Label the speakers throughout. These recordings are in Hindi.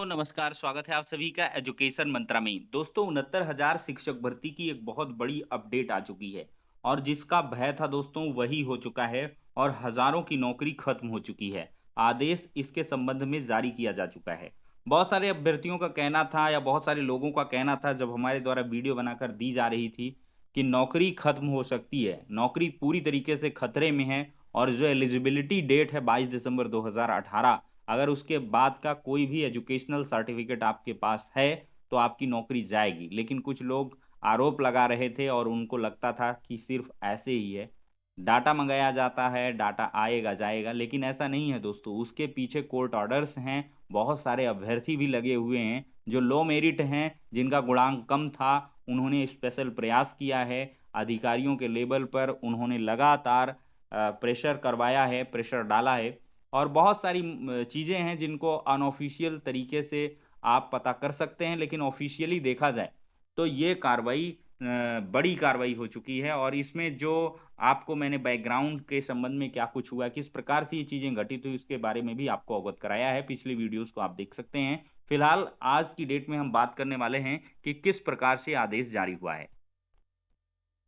Speaker 1: तो नमस्कार, स्वागत है आप सभी का एजुकेशन मंत्रा में। दोस्तों 69,000 शिक्षक भर्ती की एक बहुत बड़ी अपडेट आ चुकी है और जिसका भय था दोस्तों वही हो चुका है और हजारों की नौकरी खत्म हो चुकी है। आदेश इसके संबंध में जारी किया जा चुका है। बहुत सारे अभ्यर्थियों का कहना था या बहुत सारे लोगों का कहना था जब हमारे द्वारा वीडियो बनाकर दी जा रही थी कि नौकरी खत्म हो सकती है, नौकरी पूरी तरीके से खतरे में है और जो एलिजिबिलिटी डेट है 22 दिसंबर 2018, अगर उसके बाद का कोई भी एजुकेशनल सर्टिफिकेट आपके पास है, तो आपकी नौकरी जाएगी। लेकिन कुछ लोग आरोप लगा रहे थे और उनको लगता था कि सिर्फ ऐसे ही है, डाटा मंगाया जाता है, डाटा आएगा जाएगा, लेकिन ऐसा नहीं है दोस्तों। उसके पीछे कोर्ट ऑर्डर्स हैं, बहुत सारे अभ्यर्थी भी लगे हुए हैं जो लो मेरिट हैं, जिनका गुणांक कम था, उन्होंने स्पेशल प्रयास किया है। अधिकारियों के लेवल पर उन्होंने लगातार प्रेशर करवाया है, प्रेशर डाला है और बहुत सारी चीज़ें हैं जिनको अनऑफिशियल तरीके से आप पता कर सकते हैं, लेकिन ऑफिशियली देखा जाए तो ये कार्रवाई बड़ी कार्रवाई हो चुकी है और इसमें जो आपको मैंने बैकग्राउंड के संबंध में क्या कुछ हुआ, किस प्रकार से ये चीज़ें घटित हुई, उसके बारे में भी आपको अवगत कराया है। पिछली वीडियोज़ को आप देख सकते हैं। फिलहाल आज की डेट में हम बात करने वाले हैं कि किस प्रकार से आदेश जारी हुआ है।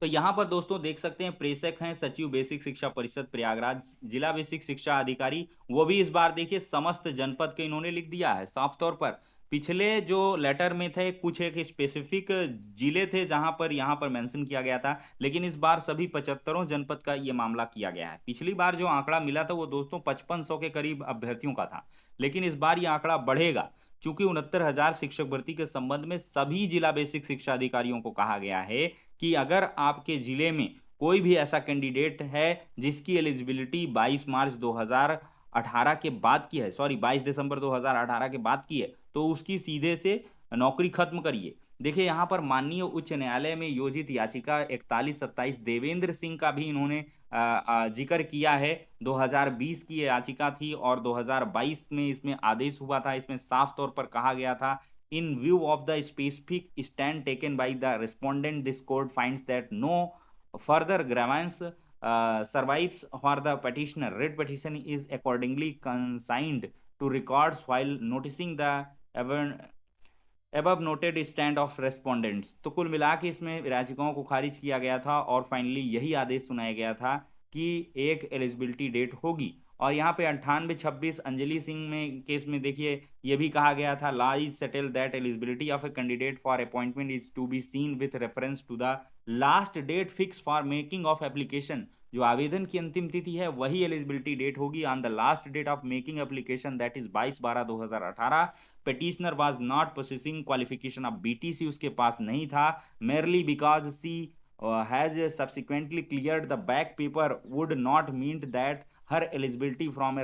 Speaker 1: तो यहाँ पर दोस्तों देख सकते हैं प्रेषक हैं सचिव बेसिक शिक्षा परिषद प्रयागराज, जिला बेसिक शिक्षा अधिकारी, वो भी इस बार देखिए समस्त जनपद के इन्होंने लिख दिया है साफ तौर पर। पिछले जो लेटर में थे कुछ एक स्पेसिफिक जिले थे जहां पर यहाँ पर मेंशन किया गया था, लेकिन इस बार सभी 75 जनपद का ये मामला किया गया है। पिछली बार जो आंकड़ा मिला था वो दोस्तों 5500 के करीब अभ्यर्थियों का था, लेकिन इस बार ये आंकड़ा बढ़ेगा चूंकि 69,000 शिक्षक भर्ती के संबंध में सभी जिला बेसिक शिक्षा अधिकारियों को कहा गया है कि अगर आपके जिले में कोई भी ऐसा कैंडिडेट है जिसकी एलिजिबिलिटी 22 मार्च 2018 के बाद की है, सॉरी 22 दिसंबर 2018 के बाद की है, तो उसकी सीधे से नौकरी खत्म करिए। देखिए यहाँ पर माननीय उच्च न्यायालय में योजित याचिका 4127 देवेंद्र सिंह का भी इन्होंने जिक्र किया है। 2020 की याचिका थी और 2022 में इसमें आदेश हुआ था। इसमें साफ तौर पर कहा गया था, in view of the specific stand taken by the respondent, this court finds that no further grievance survives for the petitioner. Writ petition is accordingly consigned to records while noticing the above noted stand of respondents। तो कुल मिला के इसमें याचिकाओं को खारिज किया गया था और फाइनली यही आदेश सुनाया गया था कि एक एलिजिबिलिटी डेट होगी। और यहाँ पे 9826 अंजलि सिंह में केस में देखिए ये भी कहा गया था, law is settle that eligibility of a candidate for appointment is to be seen with reference to the last date fix for making of application. जो आवेदन की अंतिम तिथि है वही एलिजिबिलिटी डेट होगी on the last date of making application, that is 22/12/2018। Petitioner was not possessing qualification of BTC, उसके पास नहीं था, merely because she has subsequently cleared the back paper would not mean that her eligibility from a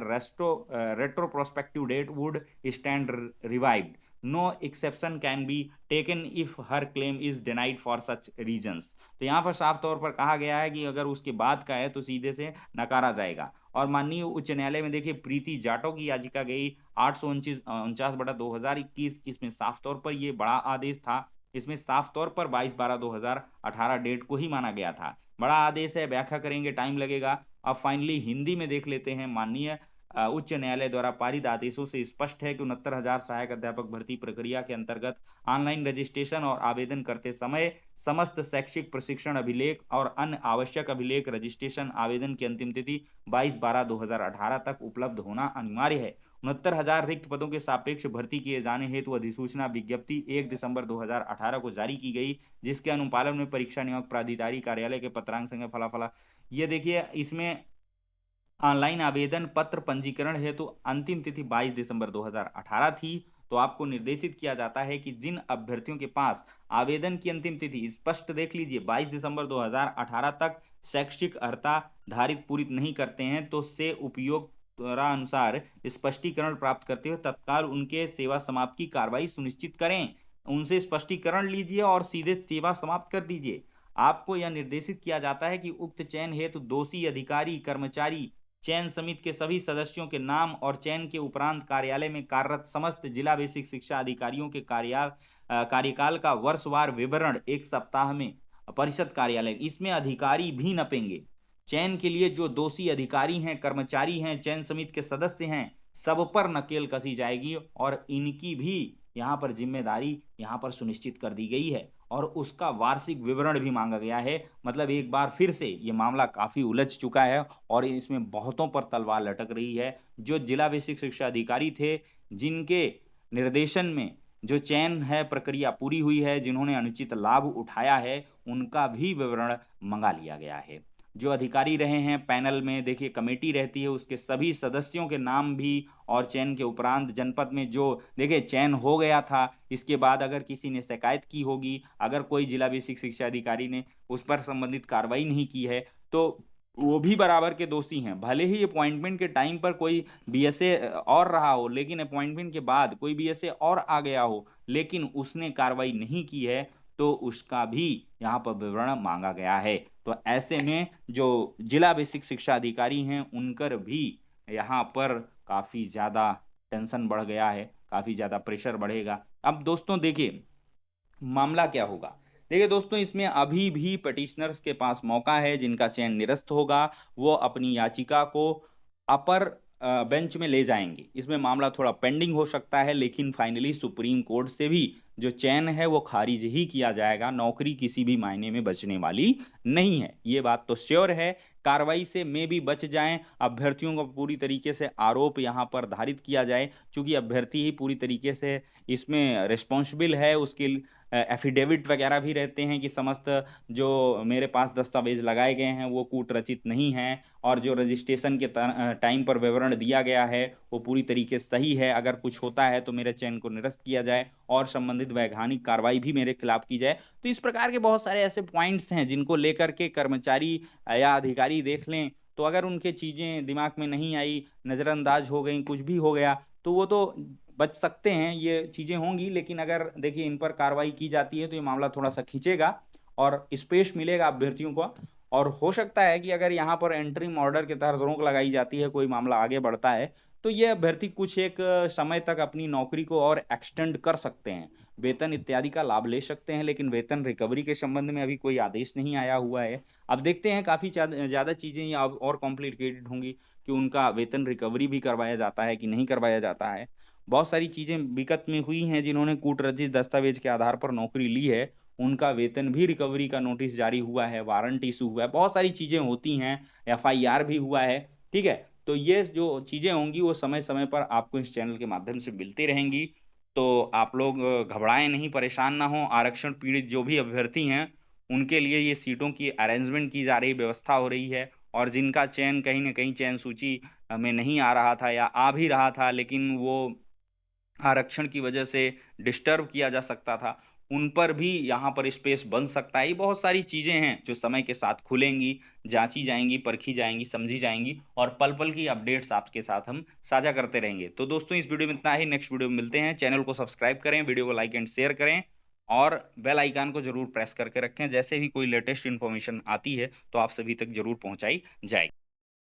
Speaker 1: retrospective date would stand revived. No exception can be taken if her claim is denied for such reasons। तो यहाँ पर साफ तौर पर कहा गया है कि अगर उसके बाद का है तो सीधे से नकारा जाएगा। और माननीय उच्च न्यायालय में देखिए प्रीति जाटव की याचिका गई 849/2021। इसमें साफ तौर पर ये बड़ा आदेश था, इसमें साफ तौर पर 22/12/2018 डेट को ही माना गया था। बड़ा आदेश है, व्याख्या करेंगे, टाइम लगेगा। अब फाइनली हिंदी में देख लेते हैं। माननीय उच्च न्यायालय द्वारा पारित आदेशों से स्पष्ट है कि 69,000 सहायक अध्यापक भर्ती प्रक्रिया के अंतर्गत ऑनलाइन रजिस्ट्रेशन और आवेदन करते समय समस्त शैक्षिक प्रशिक्षण अभिलेख और अन्य आवश्यक अभिलेख रजिस्ट्रेशन आवेदन की अंतिम तिथि 22/12/2018 तक उपलब्ध होना अनिवार्य है। 69,000 रिक्त पदों के सापेक्ष भर्ती किए जाने हेतु अधिसूचना विज्ञप्ति 1 दिसंबर 2018 को जारी की गई, जिसके अनुपालन में परीक्षा नियामक प्राधिकारी कार्यालय के पत्रांक संख्या फला ये देखिए इसमें ऑनलाइन आवेदन पत्र पंजीकरण हेतु अंतिम तिथि 22 दिसंबर 2018 थी। तो आपको निर्देशित किया जाता है कि जिन अभ्यर्थियों के पास आवेदन की अंतिम तिथि स्पष्ट देख लीजिए 22 दिसंबर 2018 तक शैक्षिक अर्हता धारित पूरी नहीं करते हैं, तो से उपयोग अनुसार स्पष्टीकरण प्राप्त करते हुए तत्काल उनके सेवा समाप्ति की कार्रवाई सुनिश्चित करें। उनसे स्पष्टीकरण लीजिए और सीधे सेवा समाप्त कर दीजिए। आपको यह निर्देशित किया जाता है कि उक्त चयन हेतु दोषी अधिकारी कर्मचारी चयन समिति के सभी सदस्यों के नाम और चयन के उपरांत कार्यालय में कार्यरत समस्त जिला बेसिक शिक्षा अधिकारियों के कार्यकाल का वर्षवार विवरण एक सप्ताह में परिषद कार्यालय, इसमें अधिकारी भी नपेंगे। चयन के लिए जो दोषी अधिकारी हैं, कर्मचारी हैं, चयन समिति के सदस्य हैं, सब पर नकेल कसी जाएगी और इनकी भी यहाँ पर जिम्मेदारी यहाँ पर सुनिश्चित कर दी गई है और उसका वार्षिक विवरण भी मांगा गया है। मतलब एक बार फिर से ये मामला काफी उलझ चुका है और इसमें बहुतों पर तलवार लटक रही है। जो जिला बेसिक शिक्षा अधिकारी थे, जिनके निर्देशन में जो चयन है प्रक्रिया पूरी हुई है, जिन्होंने अनुचित लाभ उठाया है, उनका भी विवरण मंगा लिया गया है। जो अधिकारी रहे हैं पैनल में, देखिए कमेटी रहती है, उसके सभी सदस्यों के नाम भी और चयन के उपरांत जनपद में जो देखिए चयन हो गया था, इसके बाद अगर किसी ने शिकायत की होगी, अगर कोई जिला बेसिक शिक्षा अधिकारी ने उस पर संबंधित कार्रवाई नहीं की है, तो वो भी बराबर के दोषी हैं। भले ही अपॉइंटमेंट के टाइम पर कोई बीएसए और रहा हो, लेकिन अपॉइंटमेंट के बाद कोई बीएसए और आ गया हो, लेकिन उसने कार्रवाई नहीं की है, तो उसका भी यहाँ पर विवरण मांगा गया है। तो ऐसे में जो जिला बेसिक शिक्षा अधिकारी हैं, उनकर भी यहाँ पर काफी ज्यादा टेंशन बढ़ गया है, काफी ज्यादा प्रेशर बढ़ेगा। अब दोस्तों देखिए मामला क्या होगा। देखिए दोस्तों, इसमें अभी भी पटिशनर्स के पास मौका है, जिनका चयन निरस्त होगा वो अपनी याचिका को अपर बेंच में ले जाएंगे। इसमें मामला थोड़ा पेंडिंग हो सकता है, लेकिन फाइनली सुप्रीम कोर्ट से भी जो चयन है वो खारिज ही किया जाएगा। नौकरी किसी भी मायने में बचने वाली नहीं है, ये बात तो श्योर है। कार्रवाई से में भी बच जाएं, अभ्यर्थियों को पूरी तरीके से आरोप यहाँ पर धारित किया जाए, क्योंकि अभ्यर्थी ही पूरी तरीके से इसमें रिस्पॉन्सिबल है। उसके एफिडेविट वगैरह भी रहते हैं कि समस्त जो मेरे पास दस्तावेज लगाए गए हैं वो कूट रचित नहीं हैं, और जो रजिस्ट्रेशन के टाइम पर विवरण दिया गया है वो पूरी तरीके से सही है। अगर कुछ होता है तो मेरे चयन को निरस्त किया जाए और संबंधित वैधानिक कार्रवाई भी मेरे खिलाफ की जाए। तो इस प्रकार के बहुत सारे ऐसे पॉइंट्स हैं जिनको लेकर के कर्मचारी या अधिकारी देख लें, तो अगर उनके चीज़ें दिमाग में नहीं आई, नज़रअंदाज हो गई, कुछ भी हो गया, तो वो तो बच सकते हैं, ये चीज़ें होंगी। लेकिन अगर देखिए इन पर कार्रवाई की जाती है तो ये मामला थोड़ा सा खींचेगा और स्पेस मिलेगा अभ्यर्थियों को। और हो सकता है कि अगर यहाँ पर एंट्रिंग ऑर्डर के तहत रोक लगाई जाती है, कोई मामला आगे बढ़ता है, तो ये अभ्यर्थी कुछ एक समय तक अपनी नौकरी को और एक्सटेंड कर सकते हैं, वेतन इत्यादि का लाभ ले सकते हैं। लेकिन वेतन रिकवरी के संबंध में अभी कोई आदेश नहीं आया हुआ है। अब देखते हैं, काफ़ी ज़्यादा चीज़ें अब और कॉम्प्लिकेटेड होंगी कि उनका वेतन रिकवरी भी करवाया जाता है कि नहीं करवाया जाता है। बहुत सारी चीज़ें विगत में हुई हैं, जिन्होंने कूटरचित दस्तावेज के आधार पर नौकरी ली है, उनका वेतन भी रिकवरी का नोटिस जारी हुआ है, वारंट इशू हुआ है, बहुत सारी चीज़ें होती हैं, एफआईआर भी हुआ है। ठीक है, तो ये जो चीज़ें होंगी वो समय समय पर आपको इस चैनल के माध्यम से मिलती रहेंगी। तो आप लोग घबराएं नहीं, परेशान ना हो। आरक्षण पीड़ित जो भी अभ्यर्थी हैं, उनके लिए ये सीटों की अरेंजमेंट की जा रही, व्यवस्था हो रही है। और जिनका चयन कहीं ना कहीं चयन सूची में नहीं आ रहा था या आ भी रहा था, लेकिन वो आरक्षण की वजह से डिस्टर्ब किया जा सकता था, उन पर भी यहाँ पर स्पेस बन सकता है। ये बहुत सारी चीज़ें हैं जो समय के साथ खुलेंगी, जांची जाएंगी, परखी जाएंगी, समझी जाएंगी, और पल पल की अपडेट्स आपके साथ हम साझा करते रहेंगे। तो दोस्तों, इस वीडियो में इतना ही। नेक्स्ट वीडियो में मिलते हैं। चैनल को सब्सक्राइब करें, वीडियो को लाइक एंड शेयर करें, और बेल आइकन को जरूर प्रेस करके रखें। जैसे भी कोई लेटेस्ट इन्फॉर्मेशन आती है तो आप सभी तक जरूर पहुंचाई जाएगी।